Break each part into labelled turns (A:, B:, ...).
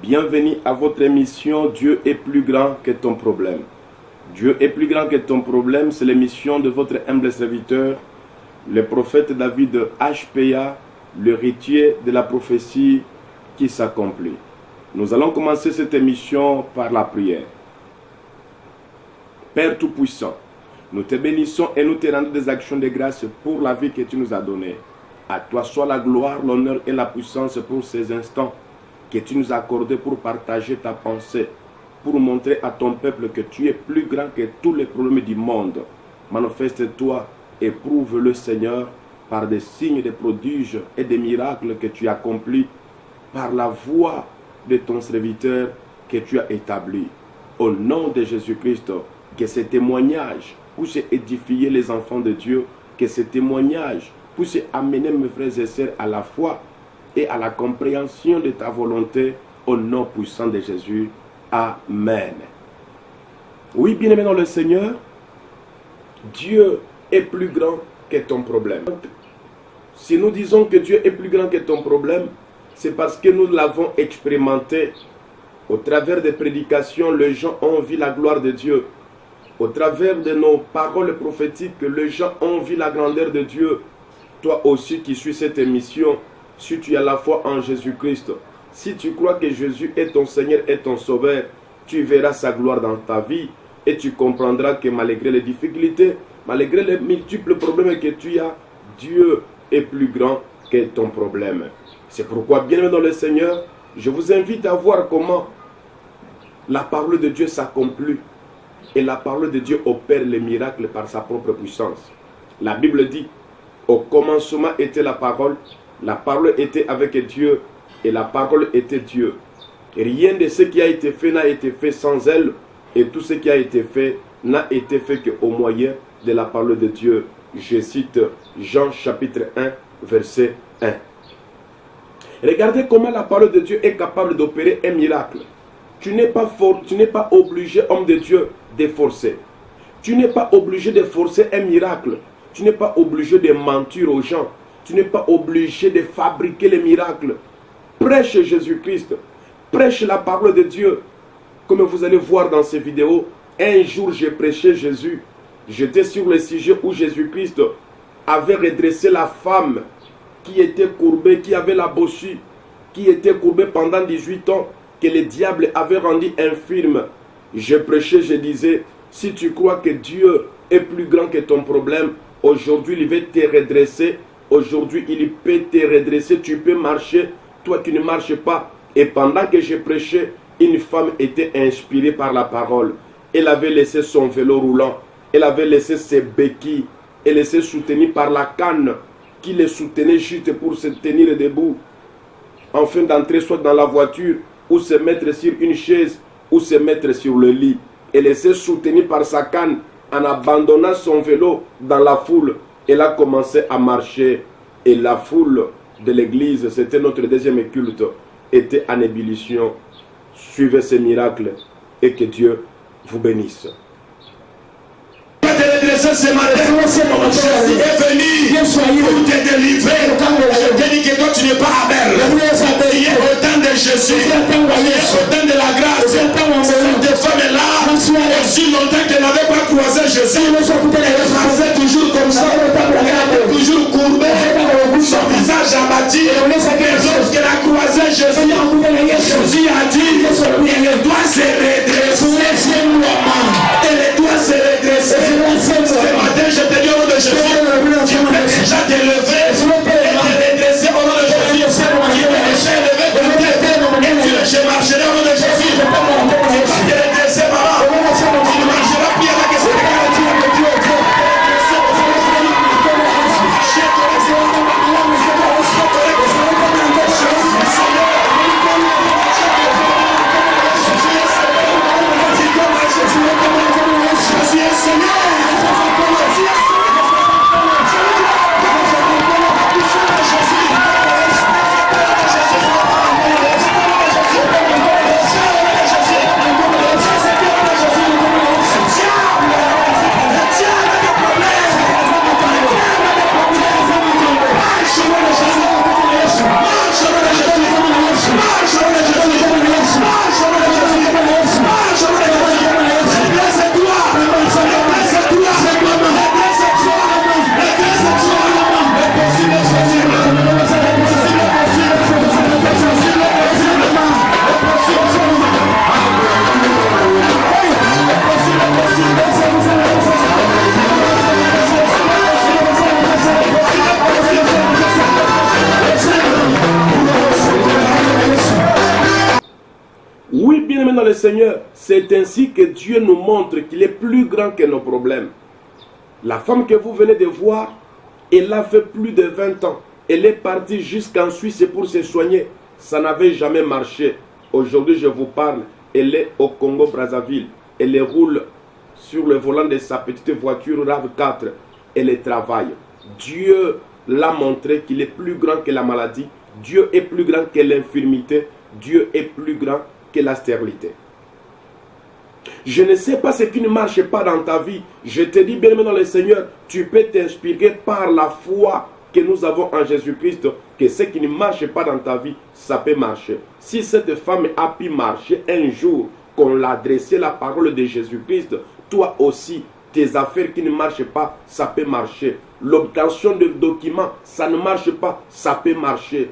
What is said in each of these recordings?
A: Bienvenue à votre émission Dieu est plus grand que ton problème. Dieu est plus grand que ton problème, c'est l'émission de votre humble serviteur, le prophète David HPA, l'héritier de la prophétie qui s'accomplit. Nous allons commencer cette émission par la prière. Père Tout-Puissant, nous te bénissons et nous te rendons des actions de grâce pour la vie que tu nous as donnée. À toi soit la gloire, l'honneur et la puissance pour ces instants que tu nous as accordés pour partager ta pensée, pour montrer à ton peuple que tu es plus grand que tous les problèmes du monde. Manifeste-toi et prouve-le, Seigneur, par des signes, des prodiges et des miracles que tu accomplis par la voix de ton serviteur que tu as établi. Au nom de Jésus-Christ, que ce témoignage puisse édifier les enfants de Dieu, que ce témoignage puisse amener mes frères et sœurs à la foi et à la compréhension de ta volonté, au nom puissant de Jésus. Amen. Oui, bien-aimé dans le Seigneur, Dieu est plus grand que ton problème. Si nous disons que Dieu est plus grand que ton problème, c'est parce que nous l'avons expérimenté. Au travers des prédications, les gens ont vu la gloire de Dieu. Au travers de nos paroles prophétiques, les gens ont vu la grandeur de Dieu. Toi aussi qui suis cette émission, si tu as la foi en Jésus-Christ, si tu crois que Jésus est ton Seigneur et ton Sauveur, tu verras sa gloire dans ta vie et tu comprendras que malgré les difficultés, malgré les multiples problèmes que tu as, Dieu est plus grand que ton problème. C'est pourquoi, bien-aimés dans le Seigneur, je vous invite à voir comment la parole de Dieu s'accomplit et la parole de Dieu opère les miracles par sa propre puissance. La Bible dit, au commencement était la parole était avec Dieu et la parole était Dieu. Et rien de ce qui a été fait n'a été fait sans elle, et tout ce qui a été fait n'a été fait qu'au moyen de la parole de Dieu. Je cite Jean chapitre 1, verset 1. Regardez comment la parole de Dieu est capable d'opérer un miracle. Tu n'es pas obligé, homme de Dieu, de forcer. Tu n'es pas obligé de forcer un miracle. Tu n'es pas obligé de mentir aux gens. Tu n'es pas obligé de fabriquer les miracles. Prêche Jésus-Christ. Prêche la parole de Dieu. Comme vous allez voir dans ces vidéos, un jour j'ai prêché Jésus. J'étais sur le sujet où Jésus-Christ avait redressé la femme qui était courbée, qui avait la bossue, qui était courbée pendant 18 ans, que le diable avait rendu infirme. Je prêchais, je disais, si tu crois que Dieu est plus grand que ton problème, aujourd'hui il va te redresser, aujourd'hui il peut te redresser, tu peux marcher, toi qui ne marches pas. Et pendant que je prêchais, une femme était inspirée par la parole. Elle avait laissé son vélo roulant, elle avait laissé ses béquilles, elle s'est soutenue par la canne qui les soutenait juste pour se tenir debout, afin d'entrer soit dans la voiture, ou se mettre sur une chaise, ou se mettre sur le lit. Elle s'est soutenue par sa canne en abandonnant son vélo dans la foule. Elle a commencé à marcher. Et la foule de l'église, c'était notre deuxième culte, était en ébullition. Suivez ces miracles et que Dieu vous bénisse.
B: Ce matin, Jésus est venu pour te délivrer. Je te dis que toi tu n'es pas Abel. Tu es au temps de Jésus. Tu es au temps de la grâce. Cette femme est là. Aussi longtemps qu'elle n'avait pas croisé Jésus. Elle marchait toujours comme ça. Elle était toujours courbée. Son visage abattu. Mais lorsqu'elle a croisé Jésus, Jésus a dit, elle doit se redresser. Elle doit se redresser. Ce matin, je te dis au nom de Jésus, tu peux déjà te lever et te redresser au nom de Jésus. Tu peux déjà lever ta tête et je marcherai au nom de Jésus. Tu vas te redresser, maman. Tu ne marcheras plus avec ce regard.
A: Bien-aimés dans le Seigneur, c'est ainsi que Dieu nous montre qu'il est plus grand que nos problèmes. La femme que vous venez de voir, elle a fait plus de 20 ans. Elle est partie jusqu'en Suisse pour se soigner. Ça n'avait jamais marché. Aujourd'hui, je vous parle. Elle est au Congo-Brazzaville. Elle roule sur le volant de sa petite voiture RAV4. Elle travaille. Dieu l'a montré qu'il est plus grand que la maladie. Dieu est plus grand que l'infirmité. Dieu est plus grand que la stérilité. Je ne sais pas ce qui ne marche pas dans ta vie. Je te dis, bien-aimé dans le Seigneur, tu peux t'inspirer par la foi que nous avons en Jésus-Christ, que ce qui ne marche pas dans ta vie, ça peut marcher. Si cette femme a pu marcher un jour, qu'on l'a adressé la parole de Jésus-Christ, toi aussi, tes affaires qui ne marchent pas, ça peut marcher. L'obtention de documents, ça ne marche pas, ça peut marcher.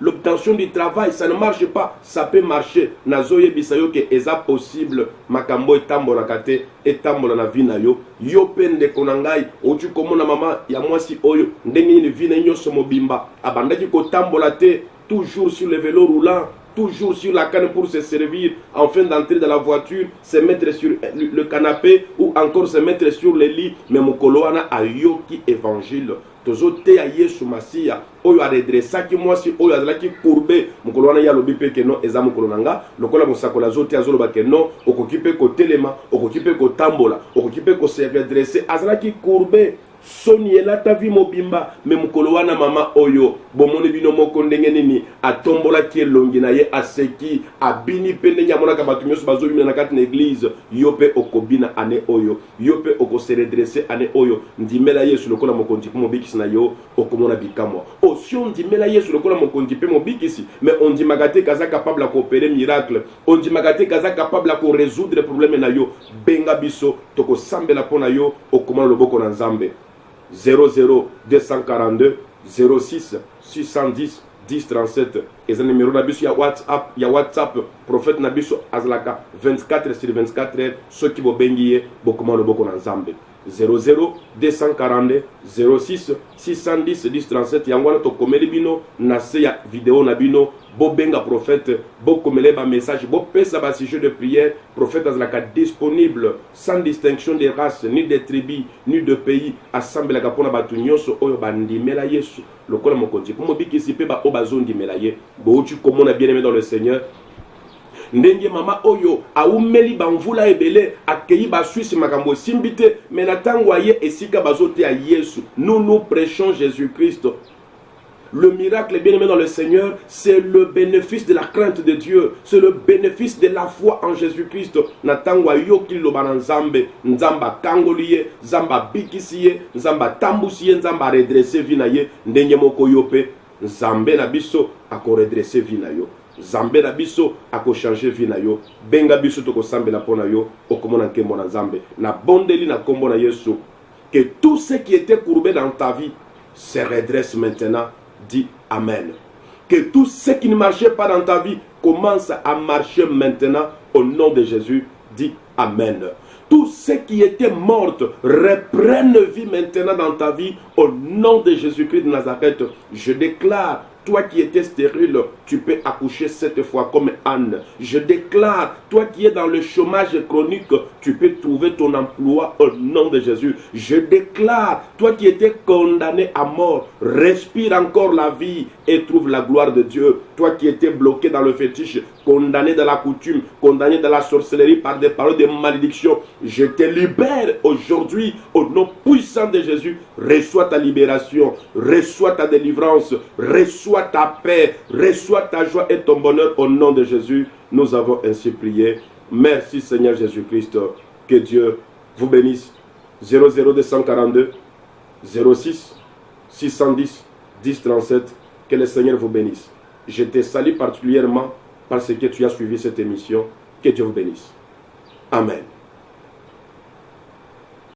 A: L'obtention du travail, ça ne marche pas, ça peut marcher. Nazoye bisayo ke eza possible makambo etambola kate etambola na vie na yo yo pende konangai otu komona mama ya mwasi oyo ndenge ni vie na nyonso mobimba abandaki kotambola te, toujours sur le vélo roulant, toujours sur la canne pour se servir, afin d'entrer dans la voiture, se mettre sur le canapé ou encore se mettre sur le lit. Mais mokoloana a yoki évangile. Tozote ya Yesu Masia oyo adressaki mwasi oyo azalaki courbé mokoloana ya lobi pe ke no eza mokolonanga lokola mosakola zote azoloba ke no okoki pe kotelema okoki pe kotambola okoki pe ko se redresser azalaki courbé. Soni elata vi mobimba me mukolo wana mama oyo bomoni bino moko ndenge nini atombola ki elongi na ye aseki abini pene nyamona ka batu nyoso bazobina na kati na église yo pe okobina ane oyo yo pe okose redresser ane oyo ndimela Yesu lokola mokonzi pe mobikisi na yo okomona bikamwa osio ndimela Yesu lokola mokonzi pe mobikisi mais on dit magate kaza capable à coopérer miracle on dit magate kaza capable à résoudre problème na yo benga biso toko sambela pona yo okomona loboko na Nzambe 00 242 06 610 10 37 et un numéro nabiso ya WhatsApp prophète nabiso azlaka 24/24 heures ceux qui vont bengier bokoma le boko na Nzambe 00 242 06 610 10 37 yangwana to komeli bino na se ya vidéo na bino bo benga prophète bo komele ba message bo pesa ba sujet de prière prophète azlaka disponible sans distinction de race ni de tribus ni de pays assemblée ka pona batu nyonso oyo bandimela Yesu lokola mokonzi po mobikisi pe ba obazondi melaye bo tu komona bien-aimé dans le Seigneur ndenge mama oyo aumeli bamvula ebele akei ba Suisse makambo simbite mais natango aye esika bazote ya Yesu nous prêchons Jésus-Christ. Le miracle, bien-aimé dans le Seigneur, c'est le bénéfice de la crainte de Dieu. C'est le bénéfice de la foi en Jésus-Christ. Natangwa yoki lobana nzambe, nzamba kangoliye, nzamba bikisiye, nzamba tambusiye, nzamba redresser vinaye, ndenge moko yope, nzambe na biso ako redresser vinayo. Nzambe na biso ako changer vinayo. Benga biso toko sambe na pona yo, okomona nkembo na nzambe. Na bondeli na kombo na Yesu. Que tout ce qui était courbé dans ta vie se redresse maintenant. Dis Amen. Que tout ce qui ne marchait pas dans ta vie commence à marcher maintenant au nom de Jésus. Dis Amen. Tout ce qui était mort reprenne vie maintenant dans ta vie au nom de Jésus-Christ de Nazareth. Je déclare, toi qui étais stérile, tu peux accoucher 7 fois comme Anne. Je déclare, toi qui es dans le chômage chronique, tu peux trouver ton emploi au nom de Jésus. Je déclare, toi qui étais condamné à mort, respire encore la vie et trouve la gloire de Dieu. Toi qui étais bloqué dans le fétiche, condamné dans la coutume, condamné dans la sorcellerie par des paroles de malédiction, je te libère aujourd'hui au nom puissant de Jésus. Reçois ta libération, reçois ta délivrance, reçois ta paix, reçois ta joie et ton bonheur au nom de Jésus. Nous avons ainsi prié. Merci Seigneur Jésus-Christ. Que Dieu vous bénisse. 00242 06 610 10 37. Que le Seigneur vous bénisse. Je te salue particulièrement parce que tu as suivi cette émission. Que Dieu vous bénisse. Amen.